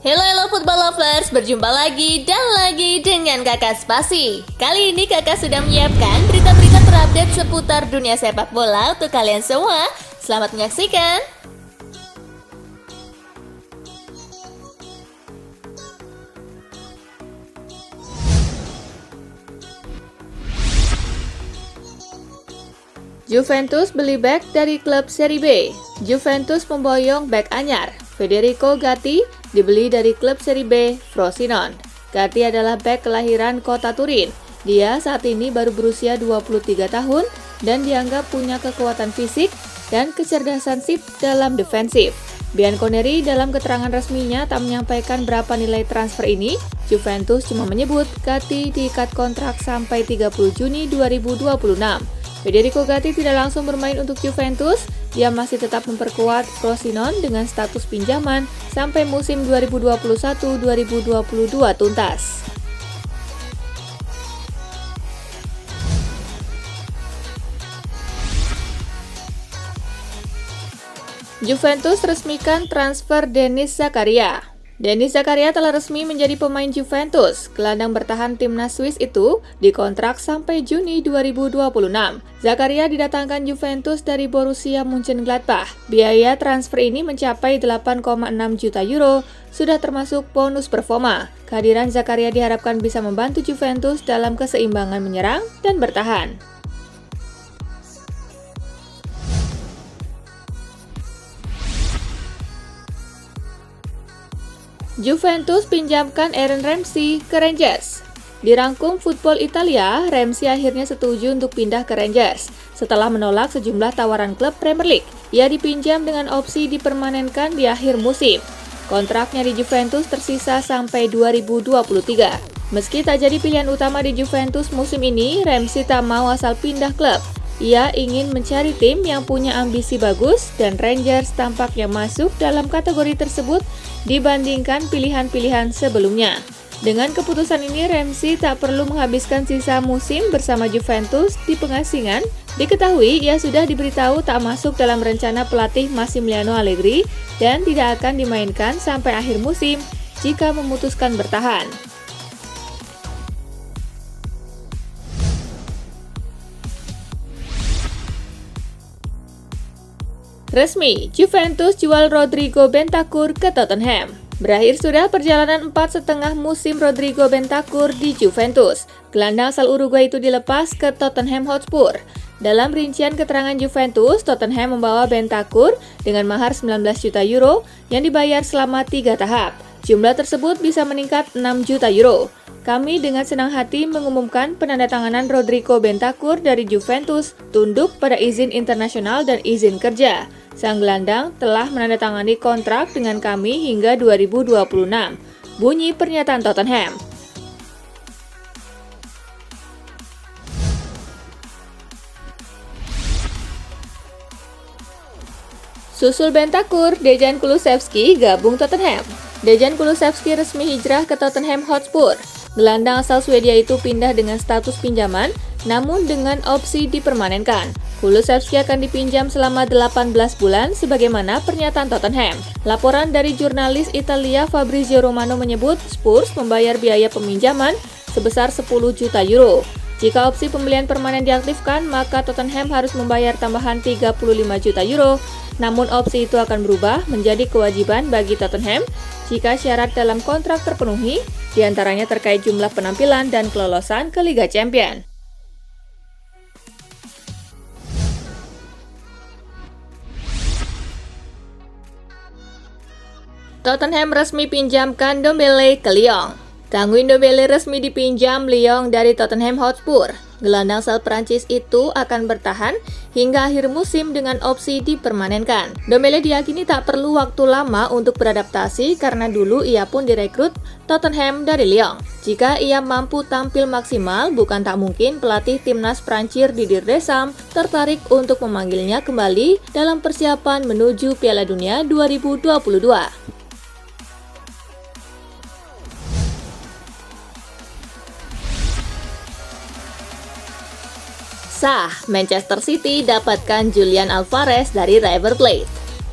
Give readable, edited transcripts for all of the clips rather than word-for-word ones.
Hello football lovers, berjumpa lagi dan lagi dengan Kakak Spasi. Kali ini Kakak sudah menyiapkan berita-berita terupdate seputar dunia sepak bola untuk kalian semua. Selamat menyaksikan. Juventus beli bek dari klub Serie B. Juventus memboyong bek anyar. Federico Gatti dibeli dari klub Serie B, Frosinone. Gatti adalah bek kelahiran kota Turin. Dia saat ini baru berusia 23 tahun dan dianggap punya kekuatan fisik dan kecerdasan sip dalam defensif. Bianconeri dalam keterangan resminya tak menyampaikan berapa nilai transfer ini. Juventus cuma menyebut Gatti diikat kontrak sampai 30 Juni 2026. Federico Gatti tidak langsung bermain untuk Juventus, dia masih tetap memperkuat Frosinone dengan status pinjaman sampai musim 2021-2022 tuntas. Juventus resmikan transfer Denis Zakaria. Denis Zakaria telah resmi menjadi pemain Juventus. Gelandang bertahan timnas Swiss itu dikontrak sampai Juni 2026. Zakaria didatangkan Juventus dari Borussia Mönchengladbach. Biaya transfer ini mencapai 8,6 juta euro, sudah termasuk bonus performa. Kehadiran Zakaria diharapkan bisa membantu Juventus dalam keseimbangan menyerang dan bertahan. Juventus pinjamkan Aaron Ramsey ke Rangers. Dirangkum Football Italia, Ramsey akhirnya setuju untuk pindah ke Rangers. Setelah menolak sejumlah tawaran klub Premier League, ia dipinjam dengan opsi dipermanenkan di akhir musim. Kontraknya di Juventus tersisa sampai 2023. Meski tak jadi pilihan utama di Juventus musim ini, Ramsey tak mau asal pindah klub. Ia ingin mencari tim yang punya ambisi bagus dan Rangers tampaknya masuk dalam kategori tersebut dibandingkan pilihan-pilihan sebelumnya. Dengan keputusan ini, Ramsey tak perlu menghabiskan sisa musim bersama Juventus di pengasingan. Diketahui ia sudah diberitahu tak masuk dalam rencana pelatih Massimiliano Allegri dan tidak akan dimainkan sampai akhir musim jika memutuskan bertahan. Resmi, Juventus jual Rodrigo Bentancur ke Tottenham. Berakhir sudah perjalanan 4,5 musim Rodrigo Bentancur di Juventus. Gelandang asal Uruguay itu dilepas ke Tottenham Hotspur. Dalam rincian keterangan Juventus, Tottenham membawa Bentancur dengan mahar 19 juta euro yang dibayar selama 3 tahap. Jumlah tersebut bisa meningkat 6 juta euro. Kami dengan senang hati mengumumkan penandatanganan Rodrigo Bentancur dari Juventus tunduk pada izin internasional dan izin kerja. Sang gelandang telah menandatangani kontrak dengan kami hingga 2026. Bunyi pernyataan Tottenham. Susul Bentancur, Dejan Kulusevski gabung Tottenham. Dejan Kulusevski resmi hijrah ke Tottenham Hotspur. Gelandang asal Swedia itu pindah dengan status pinjaman, namun dengan opsi dipermanenkan. Kulusevski akan dipinjam selama 18 bulan sebagaimana pernyataan Tottenham. Laporan dari jurnalis Italia Fabrizio Romano menyebut Spurs membayar biaya peminjaman sebesar 10 juta euro. Jika opsi pembelian permanen diaktifkan, maka Tottenham harus membayar tambahan 35 juta euro. Namun opsi itu akan berubah menjadi kewajiban bagi Tottenham jika syarat dalam kontrak terpenuhi, diantaranya terkait jumlah penampilan dan kelolosan ke Liga Champions. Tottenham resmi pinjamkan Ndombele ke Lyon. Tanguy Ndombele resmi dipinjam Lyon dari Tottenham Hotspur. Gelandang asal Prancis itu akan bertahan hingga akhir musim dengan opsi dipermanenkan. Ndombele diyakini tak perlu waktu lama untuk beradaptasi karena dulu ia pun direkrut Tottenham dari Lyon. Jika ia mampu tampil maksimal, bukan tak mungkin pelatih timnas Prancis Didier Deschamps tertarik untuk memanggilnya kembali dalam persiapan menuju Piala Dunia 2022. Sah, Manchester City dapatkan Julian Alvarez dari River Plate.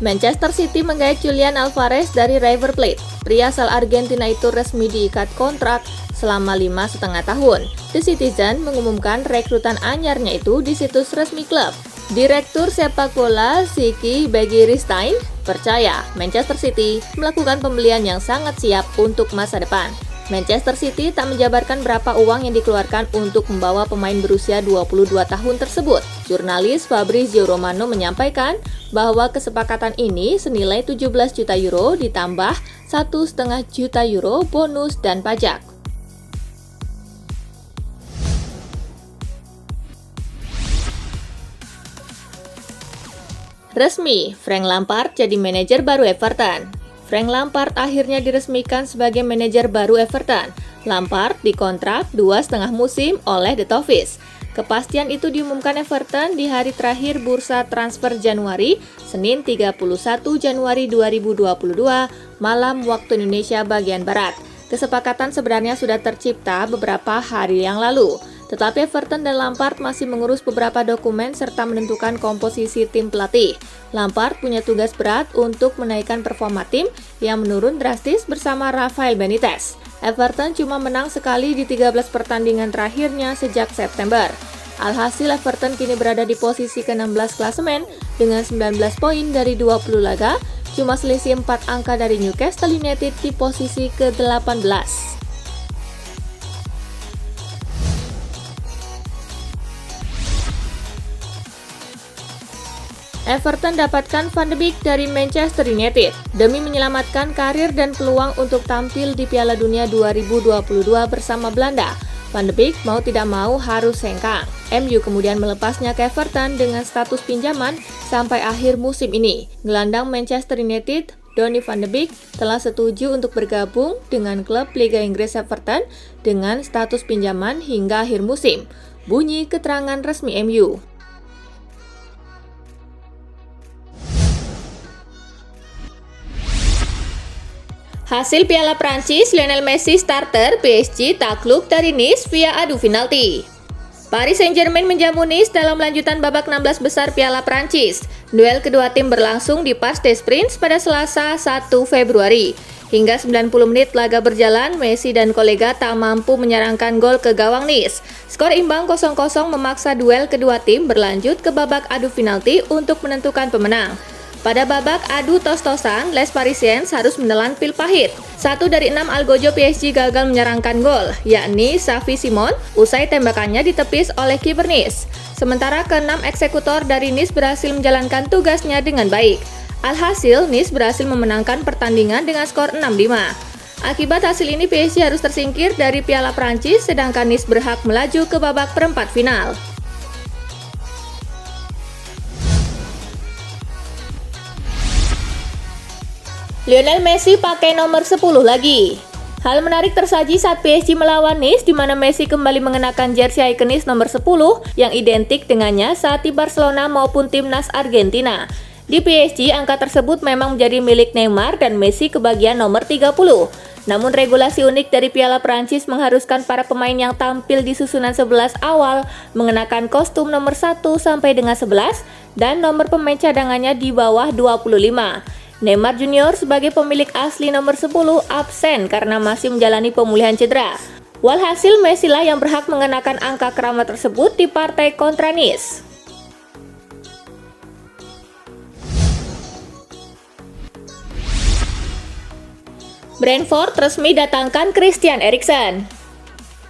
Manchester City menggait Julian Alvarez dari River Plate. Pria asal Argentina itu resmi diikat kontrak selama 5,5 tahun. The Citizen mengumumkan rekrutan anyarnya itu di situs resmi klub. Direktur sepak bola Siki Begiristain percaya Manchester City melakukan pembelian yang sangat siap untuk masa depan. Manchester City tak menjabarkan berapa uang yang dikeluarkan untuk membawa pemain berusia 22 tahun tersebut. Jurnalis Fabrizio Romano menyampaikan bahwa kesepakatan ini senilai 17 juta euro ditambah 1,5 juta euro bonus dan pajak. Resmi, Frank Lampard jadi manajer baru Everton. Frank Lampard akhirnya diresmikan sebagai manajer baru Everton. Lampard dikontrak 2,5 musim oleh The Toffees. Kepastian itu diumumkan Everton di hari terakhir bursa transfer Januari, Senin 31 Januari 2022, malam waktu Indonesia bagian Barat. Kesepakatan sebenarnya sudah tercipta beberapa hari yang lalu. Tetapi Everton dan Lampard masih mengurus beberapa dokumen serta menentukan komposisi tim pelatih. Lampard punya tugas berat untuk menaikkan performa tim yang menurun drastis bersama Rafael Benitez. Everton cuma menang sekali di 13 pertandingan terakhirnya sejak September. Alhasil Everton kini berada di posisi ke-16 klasemen dengan 19 poin dari 20 laga, cuma selisih 4 angka dari Newcastle United di posisi ke-18. Everton dapatkan Van de Beek dari Manchester United demi menyelamatkan karir dan peluang untuk tampil di Piala Dunia 2022 bersama Belanda. Van de Beek mau tidak mau harus hengkang. MU kemudian melepasnya ke Everton dengan status pinjaman sampai akhir musim ini. Gelandang Manchester United, Donny van de Beek, telah setuju untuk bergabung dengan klub Liga Inggris Everton dengan status pinjaman hingga akhir musim. Bunyi keterangan resmi MU. Hasil Piala Prancis, Lionel Messi starter PSG takluk dari Nice via adu penalti. Paris Saint-Germain menjamu Nice dalam lanjutan babak 16 besar Piala Prancis. Duel kedua tim berlangsung di Parc des Princes pada Selasa 1 Februari. Hingga 90 menit laga berjalan, Messi dan kolega tak mampu menyerangkan gol ke gawang Nice. Skor imbang 0-0 memaksa duel kedua tim berlanjut ke babak adu penalti untuk menentukan pemenang. Pada babak adu tos-tosan, Les Parisiens harus menelan pil pahit. 1 dari 6 algojo PSG gagal menyerangkan gol, yakni Xavi Simon, usai tembakannya ditepis oleh kiper Nice. Sementara ke-6 eksekutor dari Nice berhasil menjalankan tugasnya dengan baik. Alhasil, Nice berhasil memenangkan pertandingan dengan skor 6-5. Akibat hasil ini, PSG harus tersingkir dari Piala Prancis, sedangkan Nice berhak melaju ke babak perempat final. Lionel Messi pakai nomor 10 lagi. Hal menarik tersaji saat PSG melawan Nice, di mana Messi kembali mengenakan jersey ikonis nomor 10 yang identik dengannya saat di Barcelona maupun timnas Argentina. Di PSG, angka tersebut memang menjadi milik Neymar dan Messi kebagian nomor 30. Namun regulasi unik dari Piala Prancis mengharuskan para pemain yang tampil di susunan 11 awal mengenakan kostum nomor 1 sampai dengan 11 dan nomor pemain cadangannya di bawah 25. Neymar Junior sebagai pemilik asli nomor 10 absen karena masih menjalani pemulihan cedera. Walhasil Messi lah yang berhak mengenakan angka keramat tersebut di partai kontra Nice. Brentford resmi datangkan Christian Eriksen.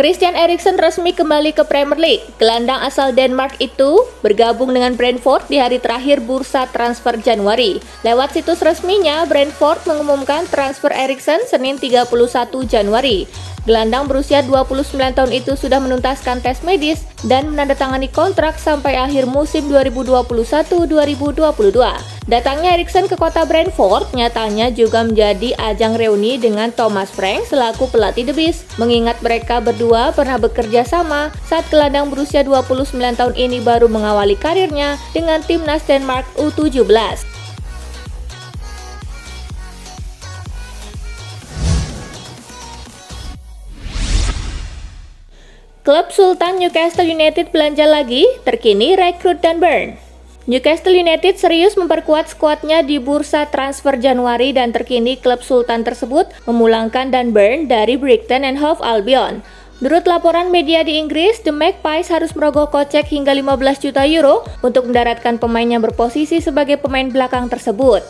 Christian Eriksen resmi kembali ke Premier League. Gelandang asal Denmark itu bergabung dengan Brentford di hari terakhir bursa transfer Januari. Lewat situs resminya, Brentford mengumumkan transfer Eriksen Senin 31 Januari. Gelandang berusia 29 tahun itu sudah menuntaskan tes medis dan menandatangani kontrak sampai akhir musim 2021-2022. Datangnya Eriksen ke kota Brentford nyatanya juga menjadi ajang reuni dengan Thomas Frank selaku pelatih The Bees, mengingat mereka berdua pernah bekerja sama saat gelandang berusia 29 tahun ini baru mengawali karirnya dengan timnas Denmark U17. Klub Sultan Newcastle United belanja lagi, terkini rekrut dan burn. Newcastle United serius memperkuat skuadnya di bursa transfer Januari dan terkini klub Sultan tersebut memulangkan Dan Burn dari Brighton and Hove Albion. Menurut laporan media di Inggris, The Magpies harus merogoh kocek hingga 15 juta euro untuk mendaratkan pemain yang berposisi sebagai pemain belakang tersebut.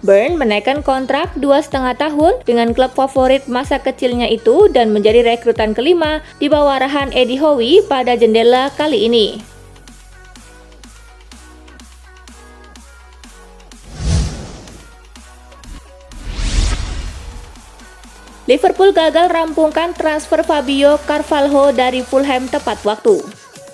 Burn menaikkan kontrak 2,5 tahun dengan klub favorit masa kecilnya itu dan menjadi rekrutan kelima di bawah arahan Eddie Howe pada jendela kali ini. Liverpool gagal rampungkan transfer Fabio Carvalho dari Fulham tepat waktu.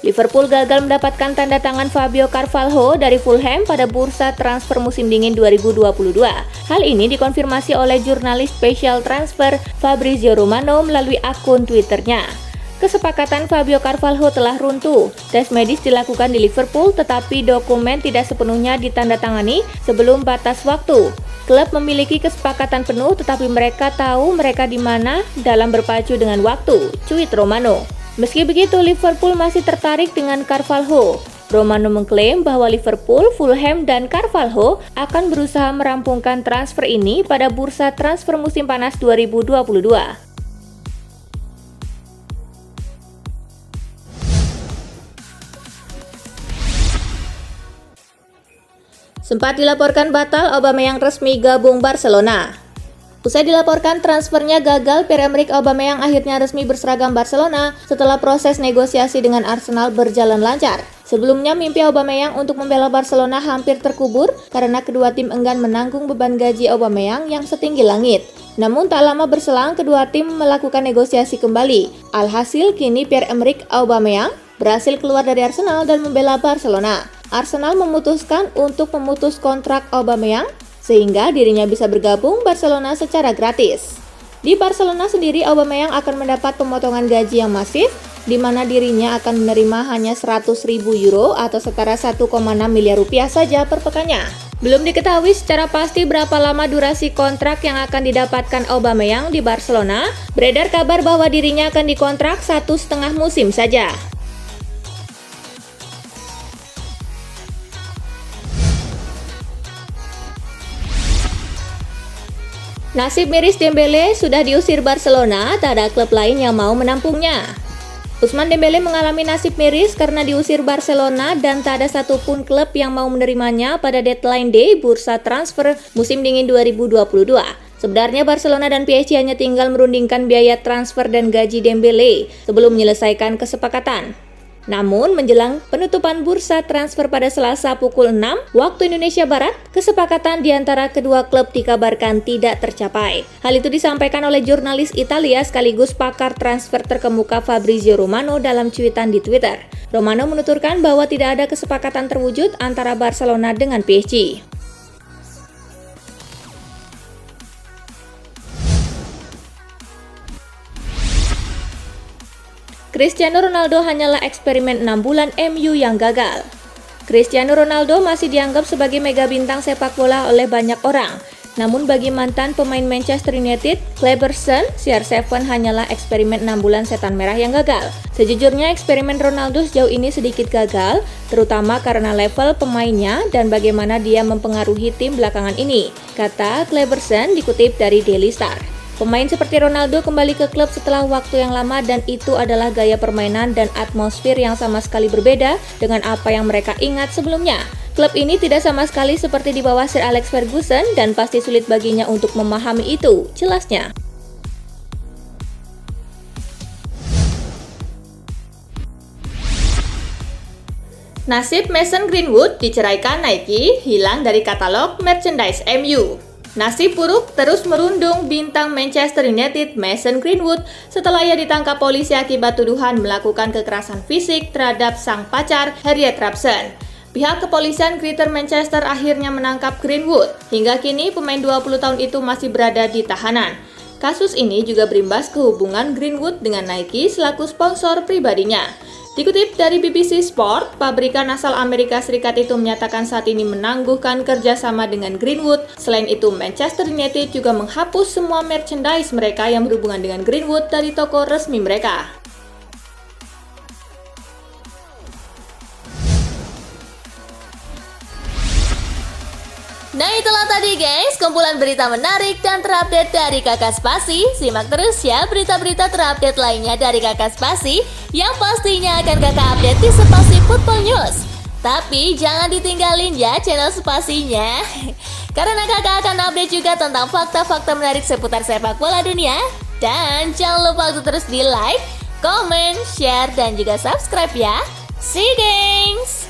Liverpool gagal mendapatkan tanda tangan Fabio Carvalho dari Fulham pada bursa transfer musim dingin 2022. Hal ini dikonfirmasi oleh jurnalis Special Transfer Fabrizio Romano melalui akun Twitternya. Kesepakatan Fabio Carvalho telah runtuh. Tes medis dilakukan di Liverpool, tetapi dokumen tidak sepenuhnya ditandatangani sebelum batas waktu. Klub memiliki kesepakatan penuh, tetapi mereka tahu mereka di mana dalam berpacu dengan waktu, cuit Romano. Meski begitu, Liverpool masih tertarik dengan Carvalho. Romano mengklaim bahwa Liverpool, Fulham, dan Carvalho akan berusaha merampungkan transfer ini pada bursa transfer musim panas 2022. Sempat dilaporkan batal, Aubameyang resmi gabung Barcelona. Usai dilaporkan transfernya gagal, Pierre-Emerick Aubameyang akhirnya resmi berseragam Barcelona setelah proses negosiasi dengan Arsenal berjalan lancar. Sebelumnya, mimpi Aubameyang untuk membela Barcelona hampir terkubur karena kedua tim enggan menanggung beban gaji Aubameyang yang setinggi langit. Namun tak lama berselang, kedua tim melakukan negosiasi kembali. Alhasil, kini Pierre-Emerick Aubameyang berhasil keluar dari Arsenal dan membela Barcelona. Arsenal memutuskan untuk memutus kontrak Aubameyang sehingga dirinya bisa bergabung Barcelona secara gratis. Di Barcelona sendiri, Aubameyang akan mendapat pemotongan gaji yang masif, di mana dirinya akan menerima hanya 100.000 euro atau setara 1,6 miliar rupiah saja per pekannya. Belum diketahui secara pasti berapa lama durasi kontrak yang akan didapatkan Aubameyang di Barcelona. Beredar kabar bahwa dirinya akan dikontrak 1,5 musim saja. Nasib miris Dembele, sudah diusir Barcelona, tak ada klub lain yang mau menampungnya. Ousmane Dembele mengalami nasib miris karena diusir Barcelona dan tak ada satupun klub yang mau menerimanya pada deadline day bursa transfer musim dingin 2022. Sebenarnya Barcelona dan PSG hanya tinggal merundingkan biaya transfer dan gaji Dembele sebelum menyelesaikan kesepakatan. Namun, menjelang penutupan bursa transfer pada Selasa pukul 6 waktu Indonesia Barat, kesepakatan di antara kedua klub dikabarkan tidak tercapai. Hal itu disampaikan oleh jurnalis Italia sekaligus pakar transfer terkemuka Fabrizio Romano dalam cuitan di Twitter. Romano menuturkan bahwa tidak ada kesepakatan terwujud antara Barcelona dengan PSG. Cristiano Ronaldo hanyalah eksperimen 6 bulan MU yang gagal. Cristiano Ronaldo masih dianggap sebagai mega bintang sepak bola oleh banyak orang. Namun bagi mantan pemain Manchester United, Kleberson, CR7 hanyalah eksperimen 6 bulan setan merah yang gagal. Sejujurnya eksperimen Ronaldo sejauh ini sedikit gagal, terutama karena level pemainnya dan bagaimana dia mempengaruhi tim belakangan ini, kata Kleberson dikutip dari Daily Star. Pemain seperti Ronaldo kembali ke klub setelah waktu yang lama dan itu adalah gaya permainan dan atmosfer yang sama sekali berbeda dengan apa yang mereka ingat sebelumnya. Klub ini tidak sama sekali seperti di bawah Sir Alex Ferguson dan pasti sulit baginya untuk memahami itu, jelasnya. Nasib Mason Greenwood diceraikan Nike, hilang dari katalog merchandise MU. Nasib buruk terus merundung bintang Manchester United Mason Greenwood setelah ia ditangkap polisi akibat tuduhan melakukan kekerasan fisik terhadap sang pacar Harriet Robson. Pihak kepolisian Greater Manchester akhirnya menangkap Greenwood. Hingga kini pemain 20 tahun itu masih berada di tahanan. Kasus ini juga berimbas ke hubungan Greenwood dengan Nike selaku sponsor pribadinya. Dikutip dari BBC Sport, pabrikan asal Amerika Serikat itu menyatakan saat ini menangguhkan kerjasama dengan Greenwood. Selain itu, Manchester United juga menghapus semua merchandise mereka yang berhubungan dengan Greenwood dari toko resmi mereka. Nah itulah tadi guys, kumpulan berita menarik dan terupdate dari Kakak Spasi. Simak terus ya berita-berita terupdate lainnya dari Kakak Spasi yang pastinya akan Kakak update di Spasi Football News. Tapi jangan ditinggalin ya channel Spasinya, karena Kakak akan update juga tentang fakta-fakta menarik seputar sepak bola dunia. Dan jangan lupa untuk terus di like, comment, share, dan juga subscribe ya. See you guys!